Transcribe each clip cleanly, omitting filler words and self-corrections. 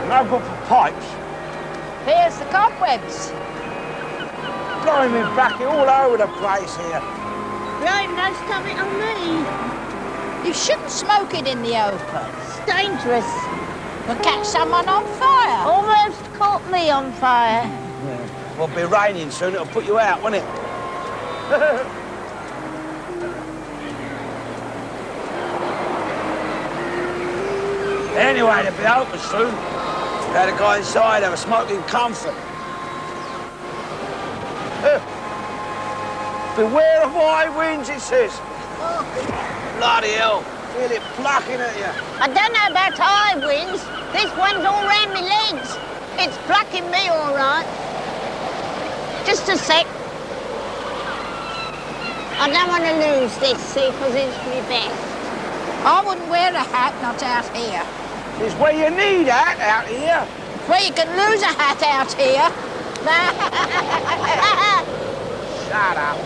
No good for pipes. Here's the cobwebs. Blowing me back all over the place here. Right, don't stop it on me. You shouldn't smoke it in the open. It's dangerous. You'll catch someone on fire. Almost caught me on fire. Yeah. Well, it'll be raining soon. It'll put you out, won't it? Anyway, they'll be open soon. We had a guy inside, have a smoking comfort. Beware of high winds, it says. Bloody hell, feel it plucking at you. I don't know about high winds. This one's all round my legs. It's plucking me all right. Just a sec. I don't want to lose this, see, because it's my best. I wouldn't wear a hat, not out here. It's where you need hat out here. Where you can lose a hat out here. Shut up.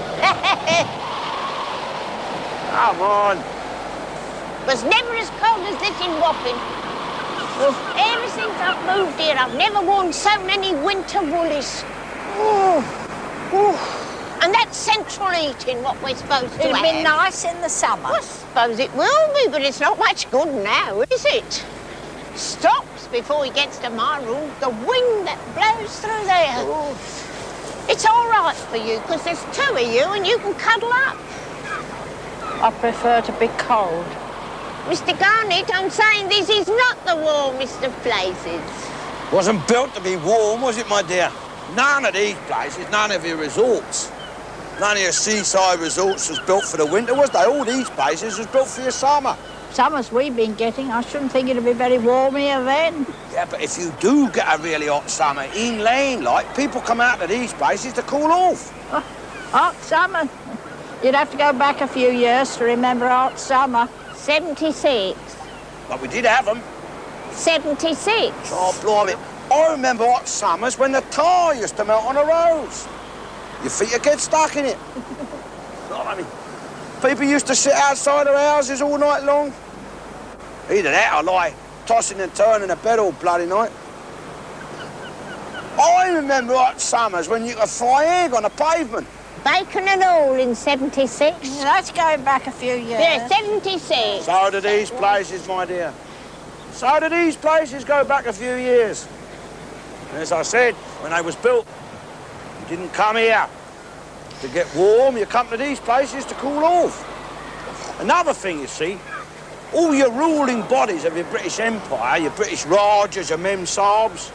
Come on. It was never as cold as this in Wapping. Ever since I've moved here, I've never worn so many winter woolies. And that's central heating, what we're supposed to have. It'll be nice in the summer. I suppose it will be, but it's not much good now, is it? Stops before he gets to my room. The wind that blows through there. It's all right for you, because there's two of you and you can cuddle up. I prefer to be cold. Mr. Garnett, I'm saying this is not the warmest of places. Wasn't built to be warm, was it, my dear? None of these places, none of your resorts. None of your seaside resorts was built for the winter, was they? All these places was built for your summer. Summers we've been getting, I shouldn't think it'd be very warm here then. Yeah, but if you do get a really hot summer, in lane, like, people come out to these places to cool off. Hot summer. You'd have to go back a few years to remember hot summer. 76. But we did have them. 76. Oh, blimey. I remember hot summers when the tar used to melt on the roads. Your feet would get stuck in it. Blimey. People used to sit outside their houses all night long. Either that or lie tossing and turning in bed all bloody night. I remember hot summers when you could fry egg on the pavement. Bacon and all in 76. Yeah, that's going back a few years. Yeah, 76. So do these places, my dear. So do these places go back a few years. And as I said, when they was built, you didn't come here to get warm, you come to these places to cool off. Another thing, you see, all your ruling bodies of your British Empire, your British Rajas, your Mem Sahibs,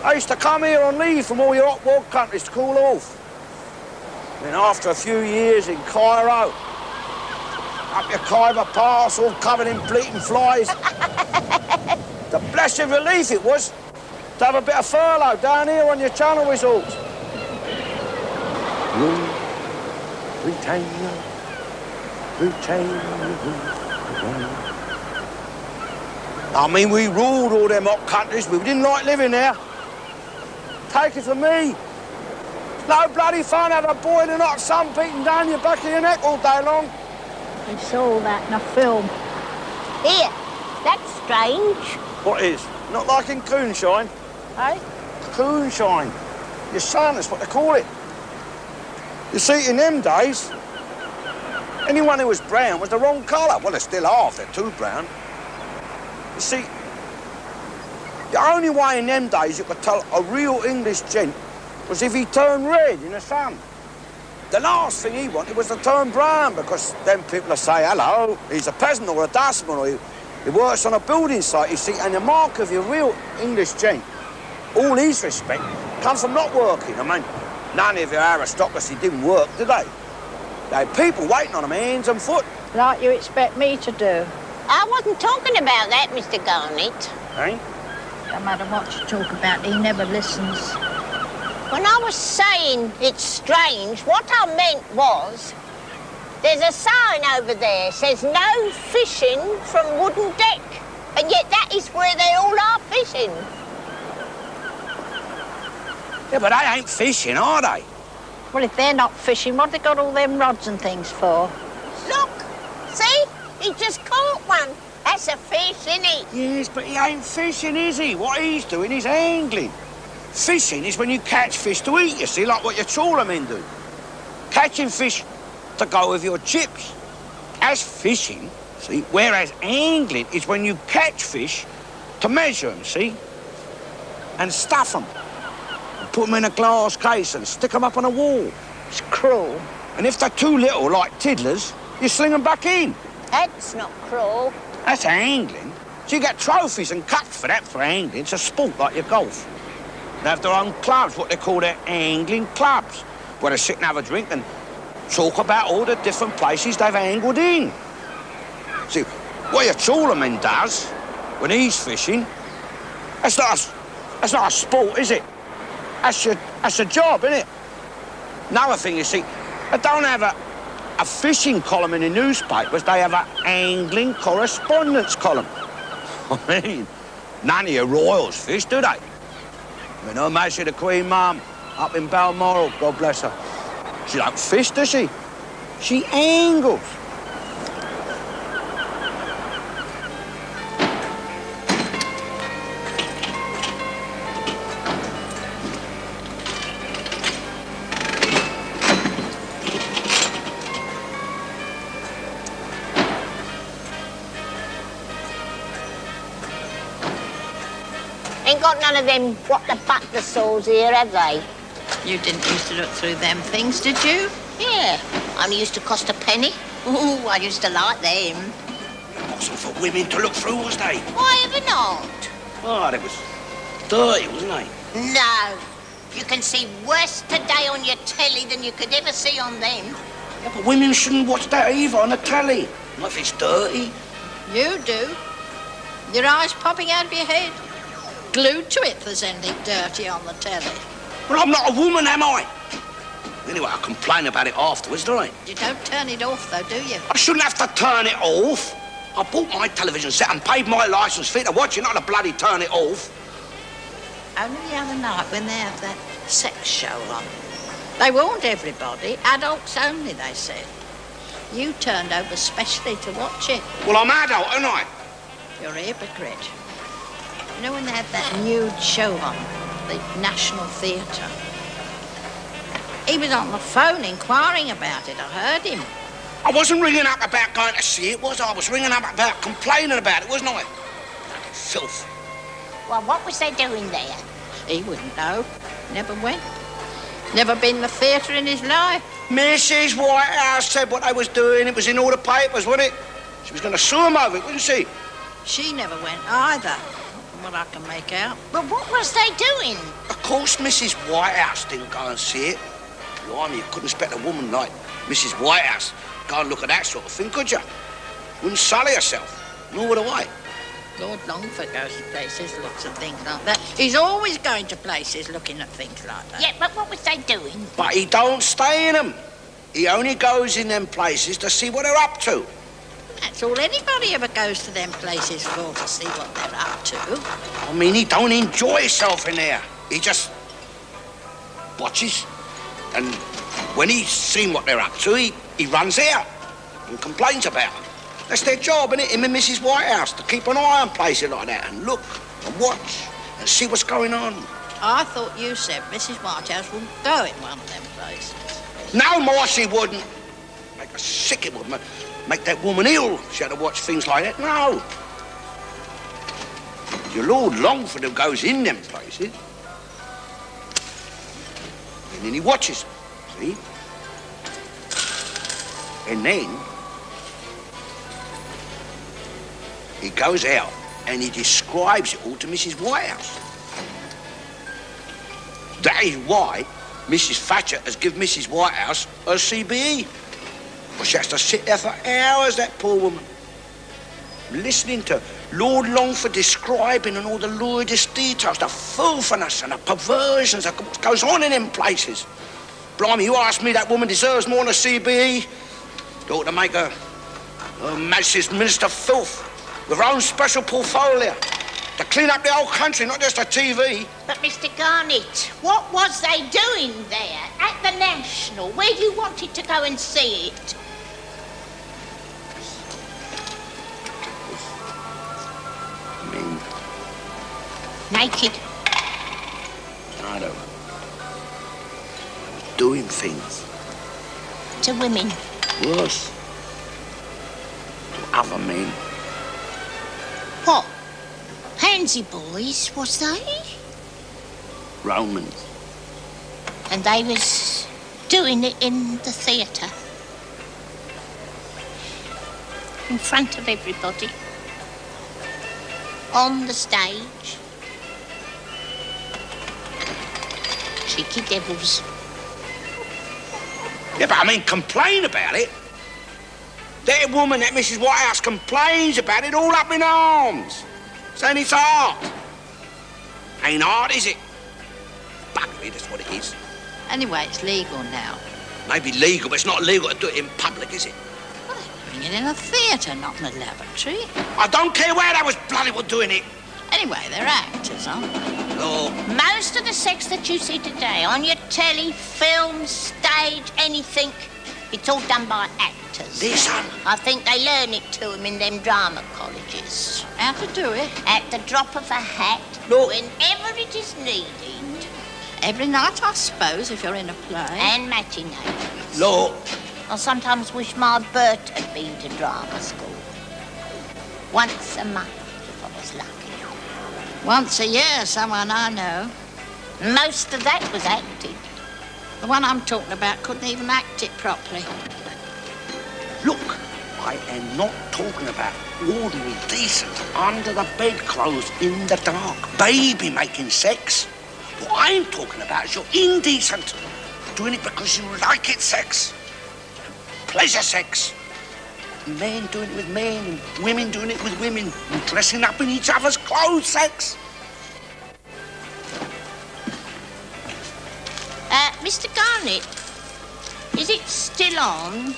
they used to come here on leave from all your hot war countries to cool off. Then after a few years in Cairo, up your Khyber Pass, all covered in bleating flies. The blessed relief it was to have a bit of furlough down here on your channel resorts. Britannia, I mean, we ruled all them hot countries, but we didn't like living there. Take it from me. No bloody fun having a boiling hot sun beating down your back of your neck all day long. We saw that in a film. Here, that's strange. What is? Not like in Coonshine. Eh? Coonshine. Your sun, that's what they call it. You see, in them days, anyone who was brown was the wrong colour. Well, they still are if they're too brown. You see, the only way in them days you could tell a real English gent was if he turned red in the sun. The last thing he wanted was to turn brown, because then people would say, hello, he's a peasant or a dustman, or he works on a building site, you see, and the mark of your real English gent, all his respect, comes from not working. I mean, none of your aristocracy didn't work, did they? They had people waiting on them hands and foot. Like you expect me to do. I wasn't talking about that, Mr. Garnett. Eh? No matter what you talk about, he never listens. When I was saying it's strange, what I meant was, there's a sign over there, says no fishing from wooden deck. And yet that is where they all are fishing. Yeah, but they ain't fishing, are they? Well, if they're not fishing, what have they got all them rods and things for? Look, see? He just caught one. That's a fish, isn't it? Yes, but he ain't fishing, is he? What he's doing is angling. Fishing is when you catch fish to eat, you see, like what your trawler men do. Catching fish to go with your chips. That's fishing, see? Whereas angling is when you catch fish to measure them, see? And stuff them. And put them in a glass case and stick them up on a wall. It's cruel. And if they're too little, like tiddlers, you sling them back in. That's not cruel. That's angling. So you get trophies and cups for that for angling. It's a sport like your golf. They have their own clubs, what they call their angling clubs, where they sit and have a drink and talk about all the different places they've angled in. See, what your trawlerman does when he's fishing, that's not a sport, is it? That's a job, isn't it? Another thing, you see, they don't have a fishing column in the newspapers, they have an angling correspondence column. I mean, none of your royals fish, do they? I mean, Her Majesty the Queen Mum, up in Balmoral, God bless her. She don't fish, does she? She angles. Ain't got none of them what the butler saws here, have they? You didn't used to look through them things, did you? Yeah, only used to cost a penny. Ooh, I used to like them. Wasn't for women to look through, was they? Why ever not? Oh, they was dirty, wasn't they? No. You can see worse today on your telly than you could ever see on them. Yeah, but women shouldn't watch that either on the telly. Not if it's dirty. You do. Your eyes popping out of your head. Glued to it if there's anything dirty on the telly. Well, I'm not a woman, am I? Anyway, I'll complain about it afterwards, don't I? You don't turn it off, though, do you? I shouldn't have to turn it off. I bought my television set and paid my licence fee to watch it, not to bloody turn it off. Only the other night when they have that sex show on. They warned everybody, adults only, they said. You turned over specially to watch it. Well, I'm adult, aren't I? You're a hypocrite. You know when they had that nude show on, the National Theatre? He was on the phone inquiring about it, I heard him. I wasn't ringing up about going to see it, was I? I was ringing up about complaining about it, wasn't I? Bloody filth. Well, what was they doing there? He wouldn't know. Never went. Never been to the theatre in his life. Mrs. Whitehouse said what they was doing. It was in all the papers, wasn't it? She was going to sue him over it, wasn't she? She never went either, from what I can make out. Well, what was they doing? Of course Mrs. Whitehouse didn't go and see it. Blimey, you couldn't expect a woman like Mrs. Whitehouse go and look at that sort of thing, could you? Wouldn't sully herself, nor would I. Lord Longford goes to places, looks at things like that. He's always going to places looking at things like that. Yeah, but what was they doing? But he don't stay in them. He only goes in them places to see what they're up to. That's all anybody ever goes to them places for, to see what they're up to. I mean, he don't enjoy himself in there. He just watches. And when he's seen what they're up to, he runs out and complains about them. That's their job, isn't it? Him and Mrs. Whitehouse, to keep an eye on places like that and look and watch and see what's going on. I thought you said Mrs. Whitehouse wouldn't go in one of them places. No more she wouldn't. Make her sick, it would. Make that woman ill. She had to watch things like that. No. Your Lord Longford who goes in them places. And then he watches them, see? And then he goes out and he describes it all to Mrs. Whitehouse. That is why Mrs. Thatcher has given Mrs. Whitehouse her CBE. Well, she has to sit there for hours, that poor woman, listening to Lord Longford describing and all the lewdest details, the filthiness and the perversions of what goes on in them places. Blimey, you ask me, that woman deserves more than a CBE. They ought to make her Majesty's Minister of Filth with her own special portfolio to clean up the whole country, not just the TV. But, Mr. Garnett, what was they doing there at the National, where you wanted to go and see it? Naked. I don't know. Doing things. To women. Worse. To other men. What? Pansy boys, was they? Romans. And they was doing it in the theatre. In front of everybody. On the stage. Cheeky devils. Yeah, but I mean, complain about it. That woman, that Mrs. Whitehouse, complains about it all up in arms. Saying it's art. Ain't art, is it? Buggery, that's what it is. Anyway, it's legal now. Maybe legal, but it's not legal to do it in public, is it? Well, they're doing it in a theatre, not in a lavatory. I don't care where they was bloody well doing it. Anyway, they're actors, aren't they? Oh. Most of the sex that you see today on your telly, film, stage, anything, it's all done by actors. Listen. I think they learn it to them in them drama colleges. How to do it? At the drop of a hat, Look. whenever it is needed. Every night, I suppose, if you're in a play. And matinees. Look. I sometimes wish my Bert had been to drama school. Once a month, if I was lucky. Once a year, someone I know. Most of that was acted. The one I'm talking about couldn't even act it properly. Look, I am not talking about ordinary, decent, under the bedclothes in the dark, baby-making sex. What I'm talking about is your indecent, doing it because you like it sex. Pleasure sex. Men doing it with men, and women doing it with women, and dressing up in each other's clothes sex. Mr. Garnett, is it still on?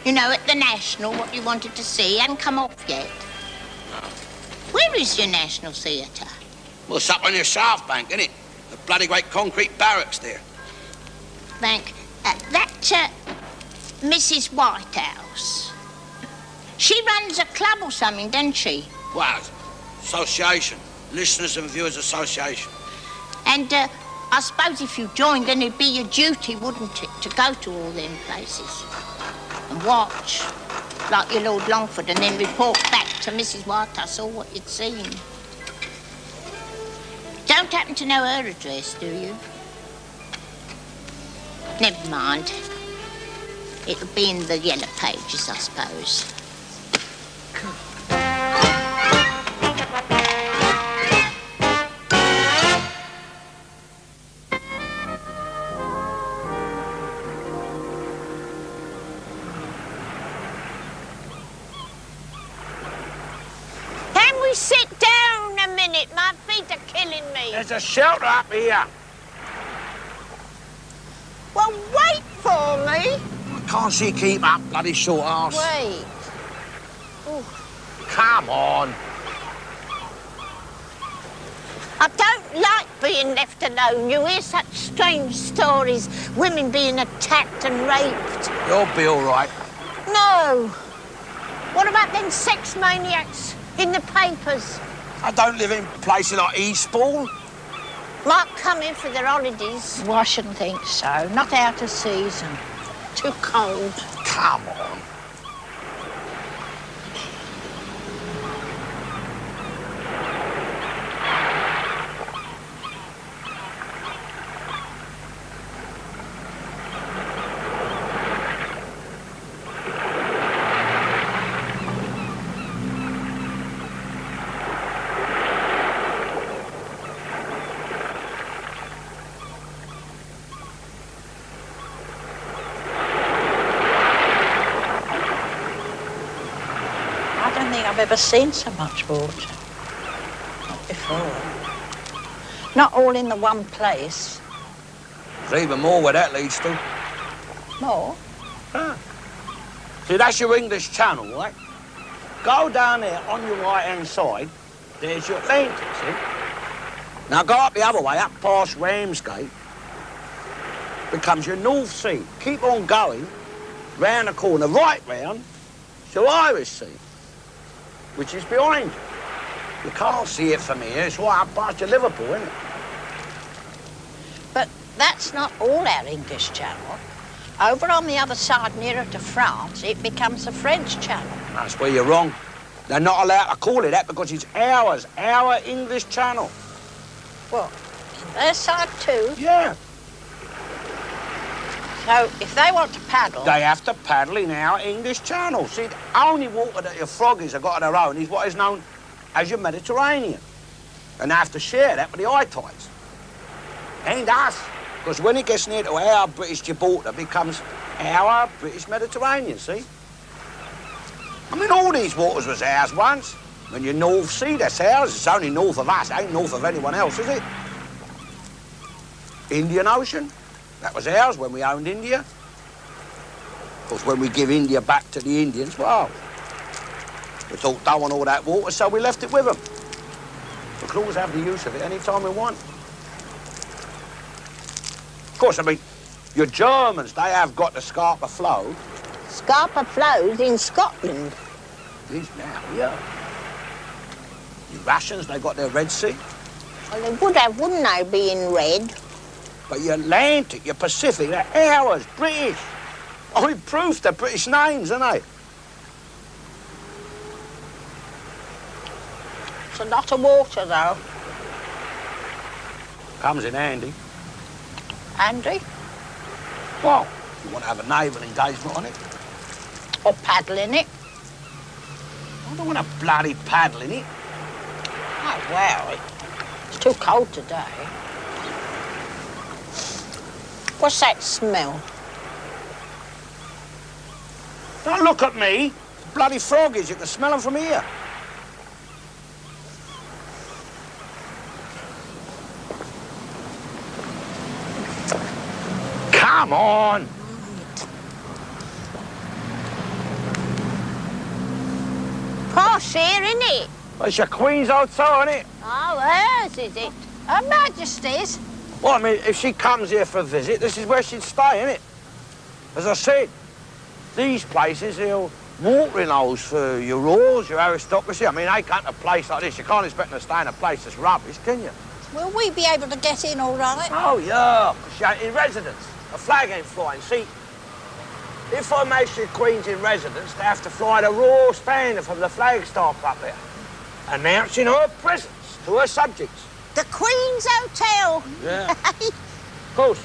You know, at the National, what you wanted to see, hadn't come off yet. No. Where is your National Theatre? Well, it's up on your South Bank, isn't it? The bloody great concrete barracks there. Bank. Mrs. Whitehouse. She runs a club or something, doesn't she? Well, association. Listeners and Viewers Association. And, I suppose if you joined, then it'd be your duty, wouldn't it, to go to all them places and watch, like your Lord Longford, and then report back to Mrs. Whitehouse all what you'd seen. Don't happen to know her address, do you? Never mind. It'll be in the yellow pages, I suppose. Sit down a minute, my feet are killing me. There's a shelter up here. Well, wait for me. Can't she keep up, bloody short ass? Wait. Ooh. Come on. I don't like being left alone. You hear such strange stories, women being attacked and raped. You'll be all right. No. What about them sex maniacs in the papers? I don't live in places like Eastbourne. Might come in for their holidays. Well, I shouldn't think so. Not out of season. Too cold. Come on. I've ever seen so much water. Not before. Not all in the one place. There's even more where that leads to. More? Ah. See, that's your English Channel, right? Go down there on your right-hand side. There's your Atlantic, see? Now go up the other way, up past Ramsgate. Becomes your North Sea. Keep on going, round the corner, right round, to Irish Sea, which is behind you. You can't see it from here. It's right up past your Liverpool, isn't it? But that's not all our English Channel. Over on the other side, nearer to France, it becomes the French Channel. That's where you're wrong. They're not allowed to call it that because it's ours, our English Channel. What? Their side too? Yeah. So if they want to paddle... They have to paddle in our English Channel. See, the only water that your froggies have got on their own is what is known as your Mediterranean. And they have to share that with the high tides. And us. Because when it gets near to our British Gibraltar, it becomes our British Mediterranean, see? I mean, all these waters was ours once. When you're North Sea, that's ours. It's only north of us. It ain't north of anyone else, is it? Indian Ocean. That was ours when we owned India. Of course, when we give India back to the Indians, well, we thought, don't want all that water, so we left it with them. We could always have the use of it any time we want. Of course, I mean, your Germans, they have got the Scarpa flow. Scarpa flows in Scotland. It is now, yeah. Your Russians, they got their Red Sea. Well, they would have, wouldn't they, being red? But your Atlantic, your Pacific, they're ours, British. I mean, proof they're British names, aren't they? It's a lot of water, though. Comes in handy. Andy? Well, if you want to have a naval engagement on it. Or paddle in it. I don't want to bloody paddle in it. Oh, well, it's too cold today. What's that smell? Don't look at me. Bloody froggies, you can smell them from here. Come on. Posh here, isn't it? Well, it's your Queen's hotel, isn't it? Oh, hers, is it? Her Majesty's. Well, I mean, if she comes here for a visit, this is where she'd stay, isn't it? As I said, these places, they're watering holes for your royals, your aristocracy. I mean, they come to a place like this. You can't expect them to stay in a place that's rubbish, can you? Will we be able to get in all right? Oh, yeah, because she ain't in residence. A flag ain't flying. See, if Her Majesty Queen's in residence, they have to fly the Royal Standard from the flagstaff up there, announcing her presence to her subjects. The Queen's Hotel. Yeah. Of course,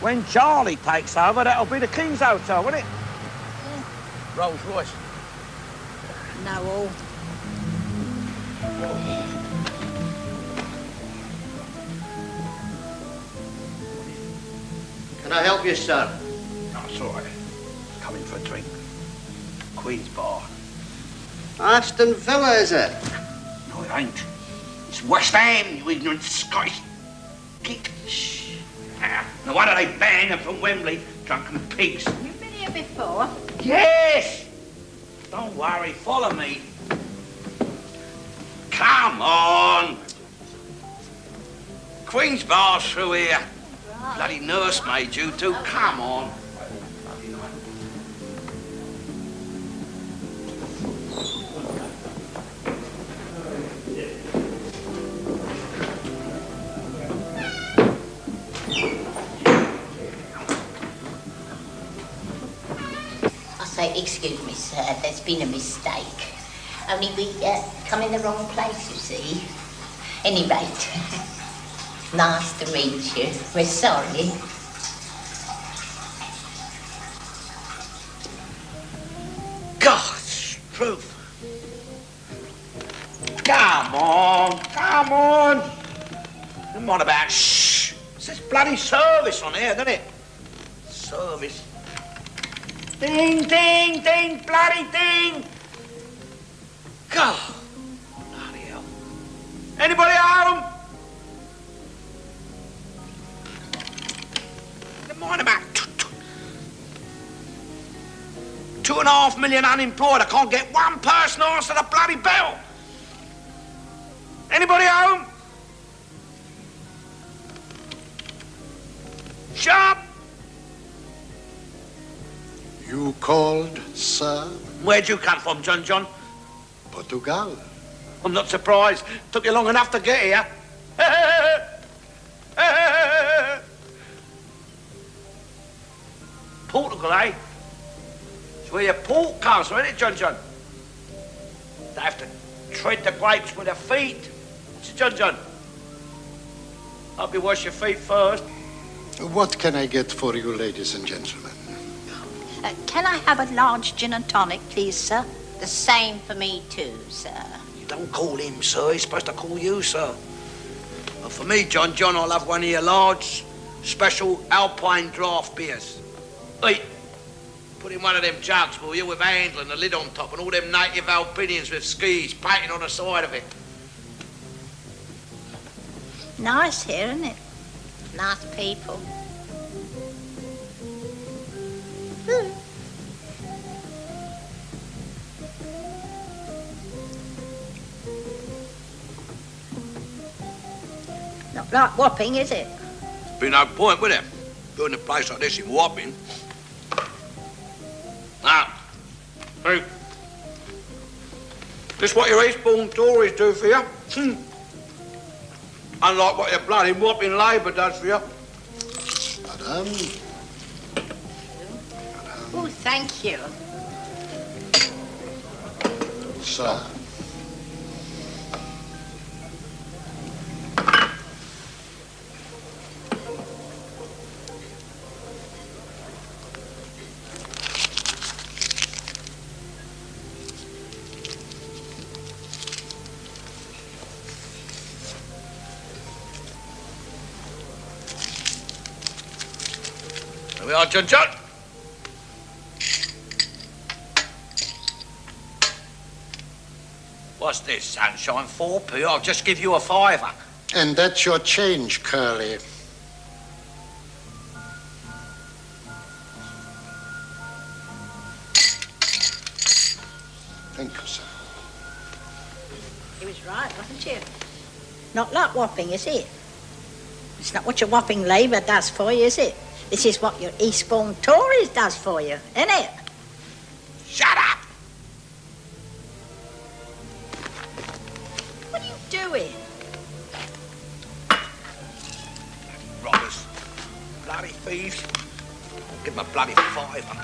when Charlie takes over, that'll be the King's Hotel, won't it? Yeah. Rolls Royce. No, all. Can I help you, sir? No, it's all right. Come in for a drink. Queen's Bar. Aston Villa, is it? No, it ain't. It's West Ham, you ignorant Scottish geek. Shh. No wonder they banned them from Wembley, drunken pigs. You've been here before? Yes! Don't worry, follow me. Come on! Queen's Bar's through here. Right. Bloody nursemaid, you two. Okay. Come on. Excuse me, sir, there's been a mistake. Only we come in the wrong place, you see. Any rate, nice to meet you. We're sorry. God's truth. Come on, come on. Come on about shh. It says bloody service on here, doesn't it? Service. Ding, ding, ding, bloody ding! God, bloody hell. Anybody home? Never mind about 2.5 million unemployed. I can't get one person to answer the bloody bell. Anybody home? Sharp! You called, sir? Where'd you come from, John? Portugal. I'm not surprised. Took you long enough to get here. Portugal, eh? It's where your port comes from, isn't it, John John? They have to tread the grapes with their feet. It's John John. Hope you wash your feet first. What can I get for you, ladies and gentlemen? Can I have a large gin and tonic, please, sir? The same for me too, sir. You don't call him, sir. He's supposed to call you, sir. Well, for me, John John, I'll have one of your large, special Alpine draft beers. Hey, put in one of them jugs, will you, with a handle and a lid on top and all them native Alpinians with skis painted on the side of it. Nice here, isn't it? Nice people. Not like Wapping, is it? There'd be no point, would there? Doing a place like this in Wapping. Now, hey, this what your Eastbourne Tories do for you? Unlike what your bloody Wapping Labour does for you. Madame. Oh, thank you. Sir. There we are, John John. What's this, sunshine? 4p? I'll just give you a fiver. And that's your change, Curly. Thank you, sir. He was right, wasn't you? Not like Wapping, is it? It's not what your Wapping Labour does for you, is it? This is what your Eastbourne Tories does for you, isn't it? Shut up! What are you doing? Robbers. Bloody thieves. I'll give them a bloody fiver.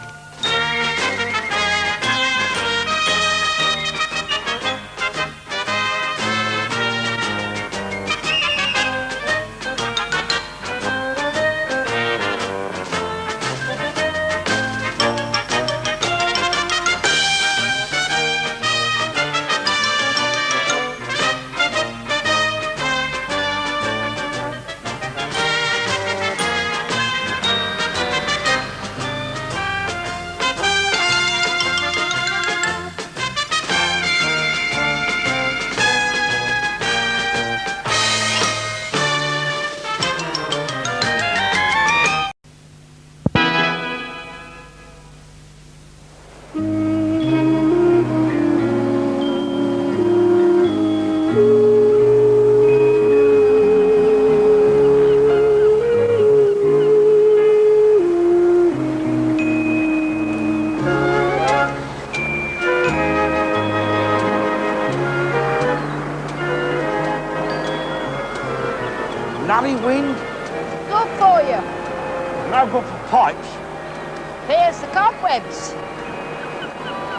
Nutty wind. Good for you. No good for pipes. Here's the cobwebs.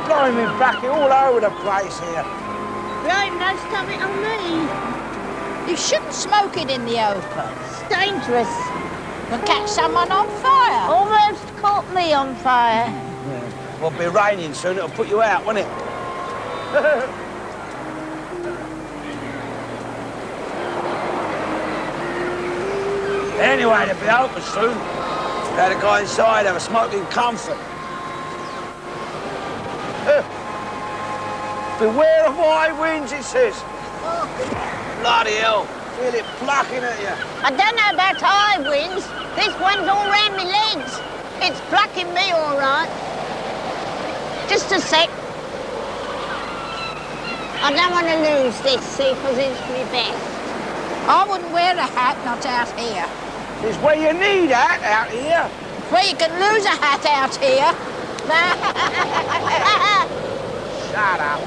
Blowing me back all over the place here. Blame those coming on me. You shouldn't smoke it in the open. It's dangerous. You'll catch someone on fire. Almost caught me on fire. Yeah. Well, it'll be raining soon. It'll put you out, won't it? Anyway, they'll be open soon. Let a guy inside have a smoking comfort. Beware of high winds, it says. Bloody hell. Feel it plucking at you. I don't know about high winds. This one's all round my legs. It's plucking me all right. Just a sec. I don't want to lose this, see, because it's my best. I wouldn't wear a hat, not out here. It's where you need hat out here. Where you can lose a hat out here. Shut up.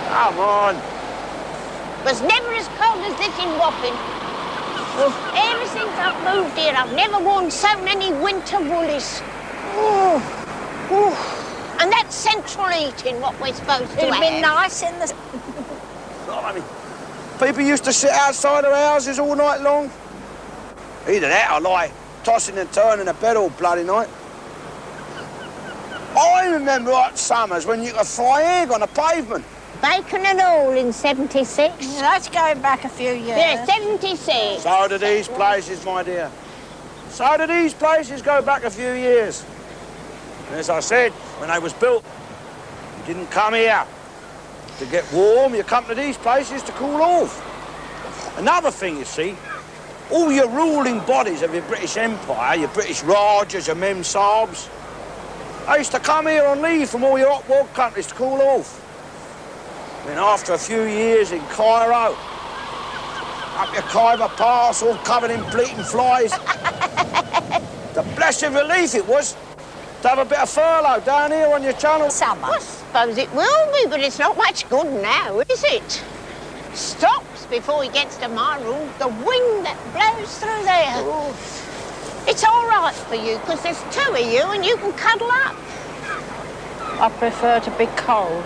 Come on. It was never as cold as this in Wapping. Ever since I've moved here, I've never worn so many winter woolies. And that's central heating, what we're supposed to have. It'd be nice in the... Blimey. People used to sit outside their houses all night long. Either that or lie tossing and turning in bed all bloody night. I remember hot summers when you could fry egg on the pavement. Bacon and all in 76. That's going back a few years. Yeah, 76. So do these places, my dear. So do these places go back a few years. And as I said, when they was built, you didn't come here to get warm, you come to these places to cool off. Another thing, you see, all your ruling bodies of your British Empire, your British Rajas, your Mem Sahibs, they used to come here on leave from all your hot war countries to cool off. Then after a few years in Cairo, up your Khyber Pass, all covered in bleating flies. The blessed relief it was to have a bit of furlough down here on your channel. Summer. I suppose it will be, but it's not much good now, is it? Stops before he gets to my room, the wind that blows through there. Ooh. It's all right for you, because there's two of you and you can cuddle up. I prefer to be cold.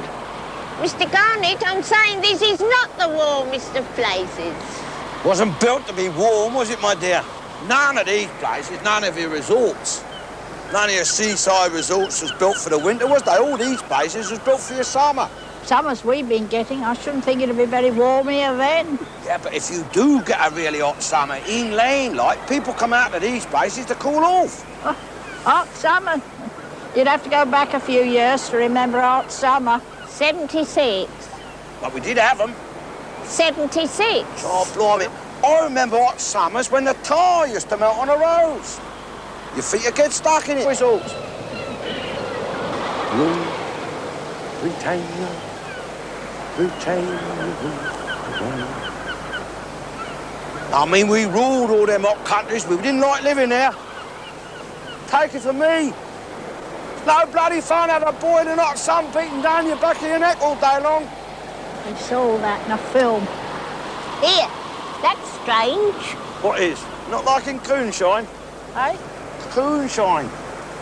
Mr. Garnett, I'm saying this is not the warmest of places. Wasn't built to be warm, was it, my dear? None of these places, none of your resorts. None of your seaside resorts was built for the winter, was they? All these places was built for your summer. Summers we've been getting, I shouldn't think it'd be very warm here then. Yeah, but if you do get a really hot summer, in lane, like, people come out to these places to cool off. Hot summer. You'd have to go back a few years to remember hot summer. 76. But we did have them. 76. Oh, blimey. I remember hot summers when the tar used to melt on the roads. Your feet would get stuck in it. Results. Britannia, I mean, we ruled all them hot countries, but we didn't like living there. Take it from me. No bloody fun having a boiling hot sun beating down your back of your neck all day long. We saw that in a film. Here, that's strange. What is? Not like in Coonshine. Eh? Coonshine.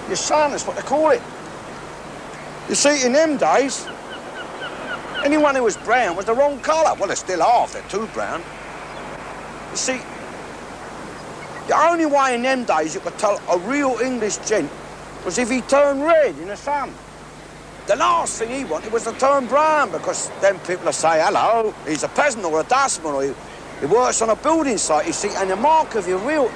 Your sun, that's what they call it. You see, in them days, anyone who was brown was the wrong colour. Well, they still are if they're too brown. You see, the only way in them days you could tell a real English gent was if he turned red in the sun. The last thing he wanted was to turn brown, because then people would say, hello, he's a peasant or a dustman, or he works on a building site, you see, and the mark of your real